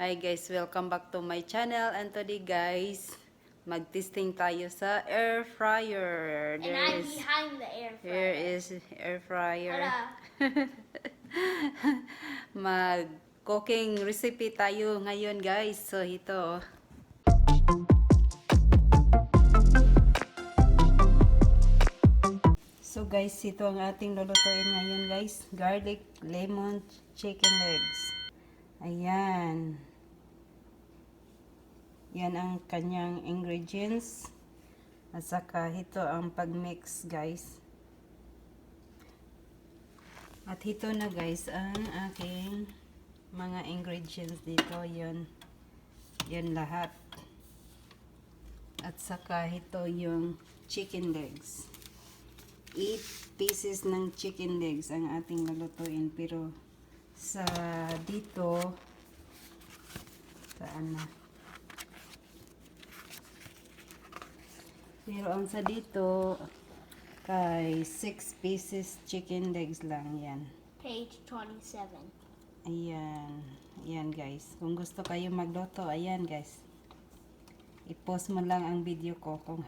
Hi guys, welcome back to my channel, and today guys, mag-testing tayo sa air fryer. And I'm behind the air fryer. Here is air fryer. Mag-cooking recipe tayo ngayon guys. So ito. So guys, ito ang ating lulutuin ngayon guys. Garlic lemon chicken legs. Ayan. Yan ang kanyang ingredients. At saka ito ang pag-mix guys. At ito na guys ang aking mga ingredients dito. Yan lahat. At saka ito yung chicken legs. 8 pieces ng chicken legs ang ating lulutuin. Pero sa dito, saan na? Pero ang sa dito, kay 6 pieces chicken legs lang yan. Page 27. Ayan. Ayan guys. Kung gusto kayo magluto, ayan guys. I-post mo lang ang video ko kung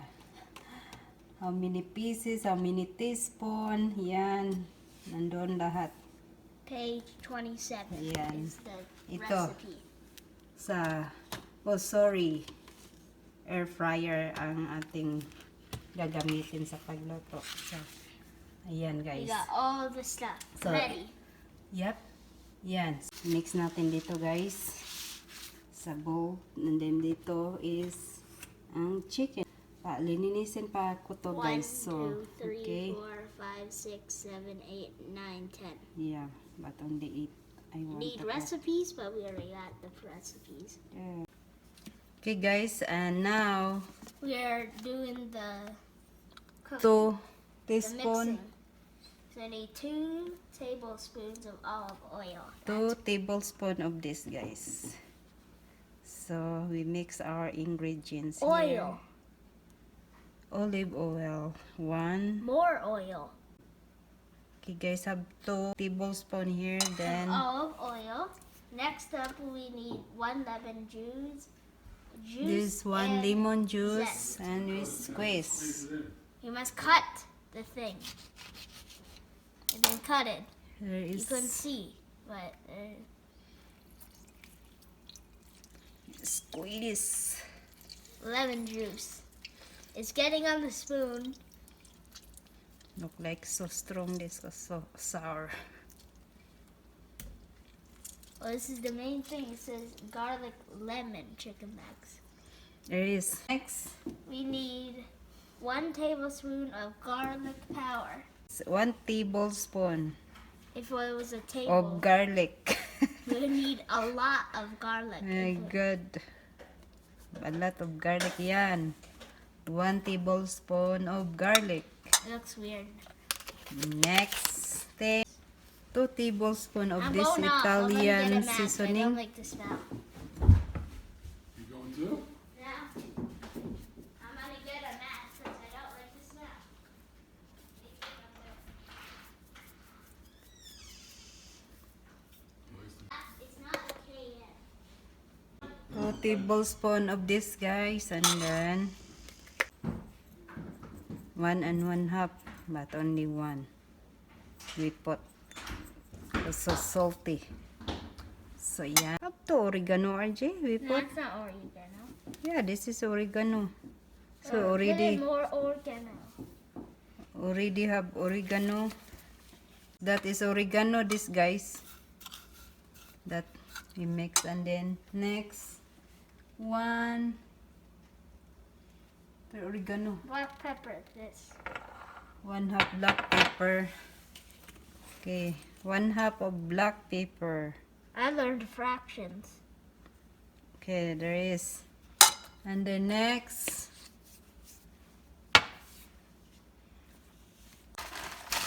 how many pieces, how many teaspoon. Yan. Nandun lahat. Page 27 Ayan. is the Ito. recipe. Air fryer ang ating gagamitin sa pagluto. So, ayan guys. We got all the stuff ready. Yep. Yan. Mix natin dito guys sa bowl. And then dito is ang chicken. Lininisin pa ko to guys. 1, 2, 3, okay. 4, 5, 6, 7, 8, 9, 10. Yeah, but only 8. I want Need to recipes, but we already got the recipes. yeah. Okay guys, and now We are doing the 2 the teaspoon, mixing. So I need 2 tablespoons of olive oil. 2 tablespoon of this guys. So we mix our ingredients here. Oil. Olive oil, 1. More oil. Okay guys, have 2 tablespoon here. Then Olive oil. Next up, we need 1 lemon juice. this 1 and lemon juice, zest. and we squeeze. You must cut the thing. And then cut it. There You is couldn't see, but squeeze. lemon juice. It's getting on the spoon. Look like so strong. This was so sour. Well, this is the main thing. It says garlic lemon chicken legs. There is next We need 1 tablespoon of garlic powder. 1 tablespoon If it was a of table, garlic. we would need a lot of garlic. My God. A lot of garlic yan. 1 tablespoon of garlic. It looks weird. Next thing, 2 tablespoon of I'm this going off. I'm gonna get a Italian mask. I don't seasoning. like the smell. You going to? Yeah. I'm gonna get a mask because I don't like the smell. It's not okay yet. 2 tablespoon of this guys, and then 1 and 1/2, but only 1 we put. It's so salty. So yeah, up to oregano, RJ. We No, put, it's not oregano. yeah, this is oregano. So Oh, Get already more oregano. have oregano. That is oregano, this guys. That we mix, and then next 1 oregano. Black pepper, this. 1/2 black pepper. Okay, 1/2 of black pepper. I learned fractions. Okay, there is. And the next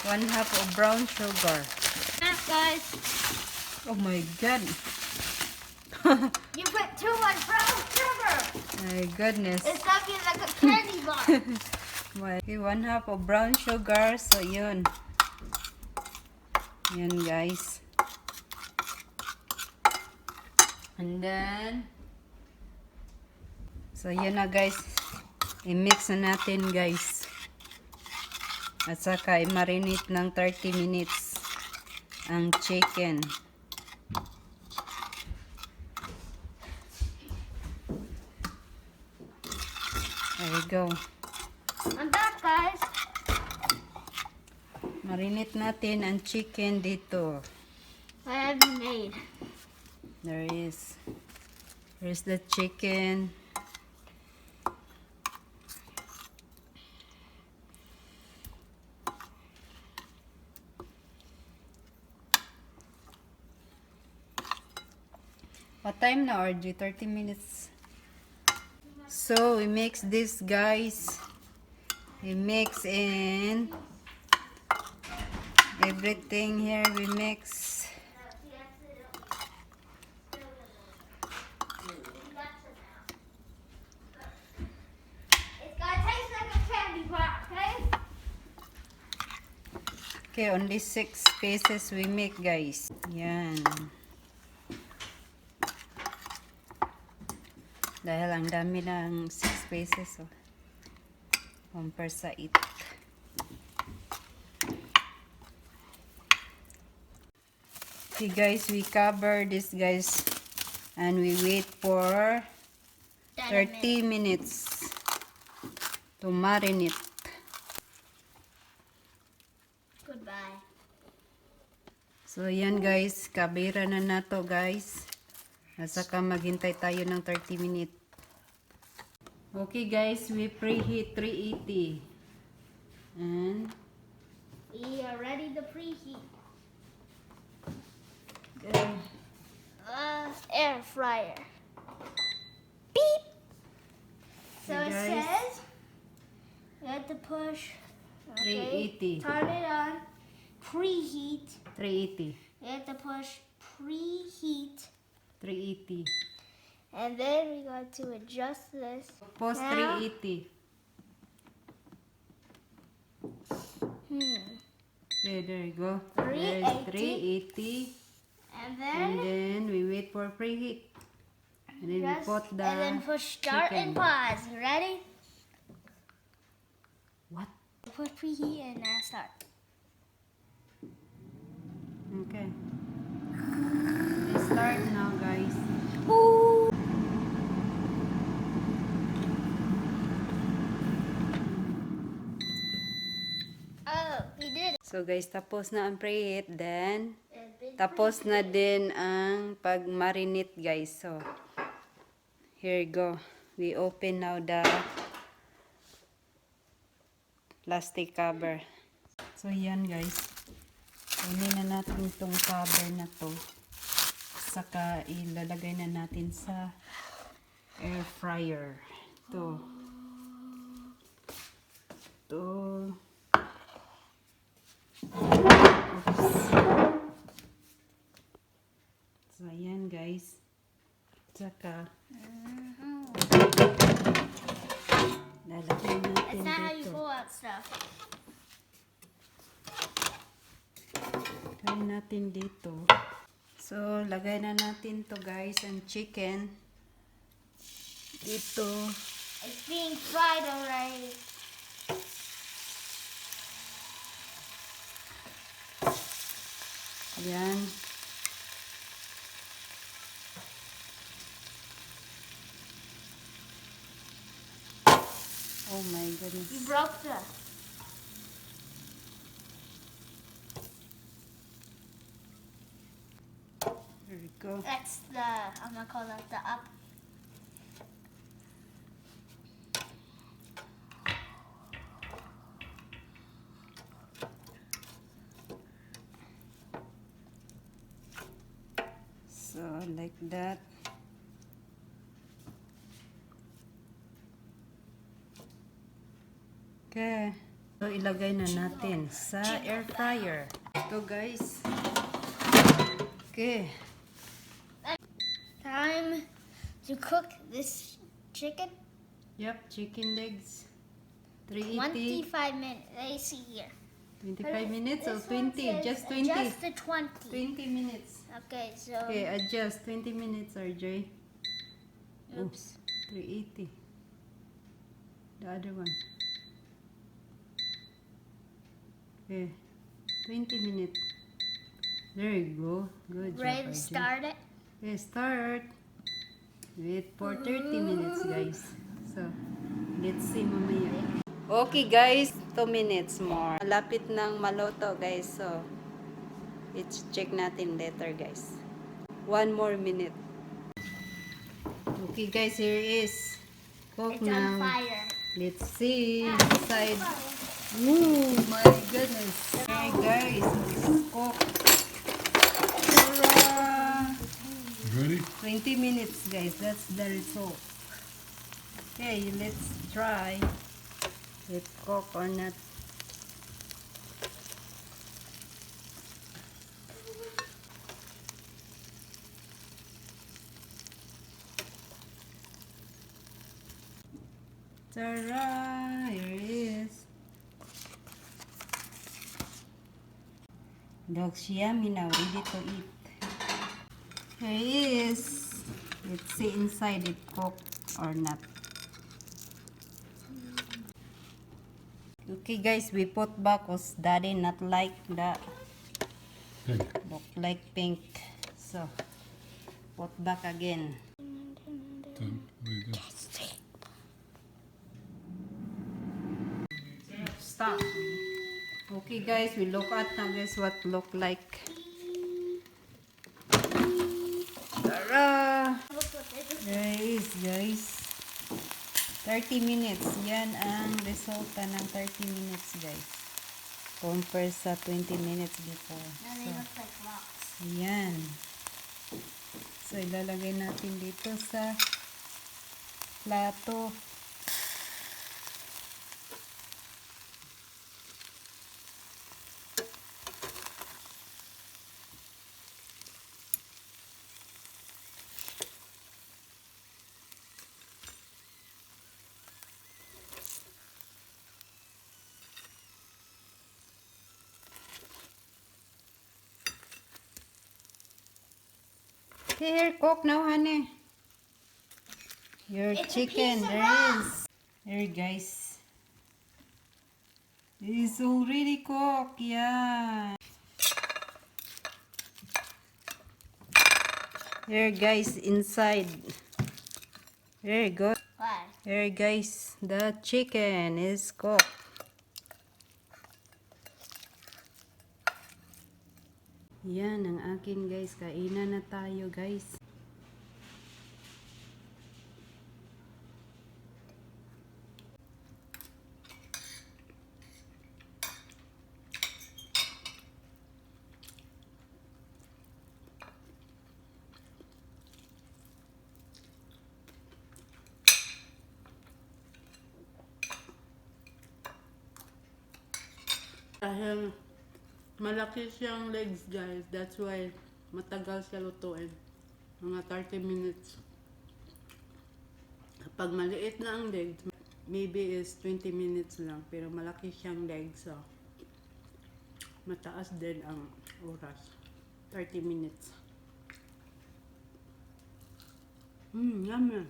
1/2 of brown sugar. Guys, Oh my God. you put too much brown sugar. My goodness. It's gonna be like a candy bar. Okay, 1/2 of brown sugar. So yun. Yan guys. And then, so yun na guys. I-mix na natin guys. At saka i-marinate ng 30 minutes ang chicken. There we go. I'm back, guys. Marinate natin ang chicken dito. What have you made? There is. There's the chicken. What time now, RG? 30 minutes. So, we mix this, guys. We mix in everything here. We mix. It's gonna taste like a candy bar, okay? Okay, only 6 pieces we make, guys. Yan. Dahil ang dami ng 6 pieces, oh. Compare sa 8. Okay, guys, we cover this, guys, and we wait for 30 minutes to marinate. Goodbye. So, yan, guys, kabira na nato, guys. At saka maghintay tayo ng 30 minutes. Okay, guys, we preheat 380. And We are ready to preheat. Air fryer. Beep. So Hey, it guys. says you have to push. 380. Turn it on. Preheat. 380. You have to push preheat. 380. And then we got to adjust this. Post Now- 380. Okay, there you go. There's 380. And And then then we wait for preheat. And then we just- put the and then push start chicken. and pause. You ready? What? Push preheat and now start. Okay. Let's start now, guys. Ooh. Oh, we did it. So guys, tapos na ang preheat. Then, It's been tapos na din ang pag-marinate, guys. So, here you go. We open now the plastic cover. So, yan, guys. Kunin na natin itong cover na to. Saka, ilalagay na natin sa air fryer. Ito. Ito. Oops. So, ayan, guys. Saka, lalagay natin It's not how you dito. pull out stuff. Lagay natin dito. So, lagay na natin to, guys, ang chicken. Dito. It's being fried already. Ayan. Oh my goodness. You broke the. There we go. That's the. I'm gonna call that the up. So, like that. Okay. So, ilagay na natin sa air fryer. Ito, guys. Okay. Time to cook this chicken. Yep, chicken legs. 380. 25 minutes. Let me see here. 25 minutes or This one 20? says Just 20. Just the 20. 20 minutes. Okay, so. Okay, adjust 20 minutes, RJ. Oops. 380. The other one. Okay, 20 minutes. There you go. Good Ready job, to RJ. start it? Okay, start. Wait for 30 minutes, guys. So, let's see mamaya. Okay, guys. 2 minutes more. Malapit nang maluto, guys. So, let's check natin later, guys. 1 more minute. Okay, guys. Here is. Cook It's on now. fire. Let's see inside. Fire. Ooh, my goodness. Okay, guys. Let's cook. Ta-da! Ready? 20 minutes, guys. That's the result. Okay, let's try. Let's cook or not. Ta-da! Here it is. Looks yummy now. Ready to eat. Here it is. Let's see inside it cooked or not. Okay guys, we put back because daddy not like that. Pink. Look like pink. So, put back again. Done. What do you do? Stop. Okay guys, we look at now guys what look like. Tara! There it is guys. 30 minutes. Yan ang resulta ng 30 minutes guys. Compare sa 20 minutes before. Now they look like rocks. Yan. So, ilalagay natin dito sa plato. Here, cook now, honey. Your It's a chicken, piece of there rock. is. There, guys. It's already cooked, yeah. Here, guys, inside. Very good. Why? Here, guys, the chicken is cooked. Yan ang akin, guys. Kainan na tayo, guys. Dahil malaki siyang legs guys, that's why matagal siya lutuin. Mga 30 minutes. Kapag maliit na ang legs, maybe is 20 minutes lang. Pero malaki siyang legs, so mataas din ang oras. 30 minutes. Yummy.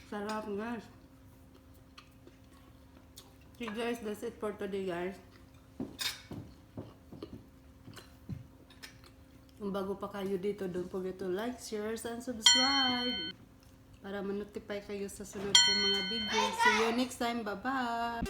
Sarap guys. Okay guys, that's it for today guys. Kung bago pa kayo dito, don't forget to like, share, and subscribe para ma-notify kayo sa sunod kong mga video. See you next time. Bye-bye!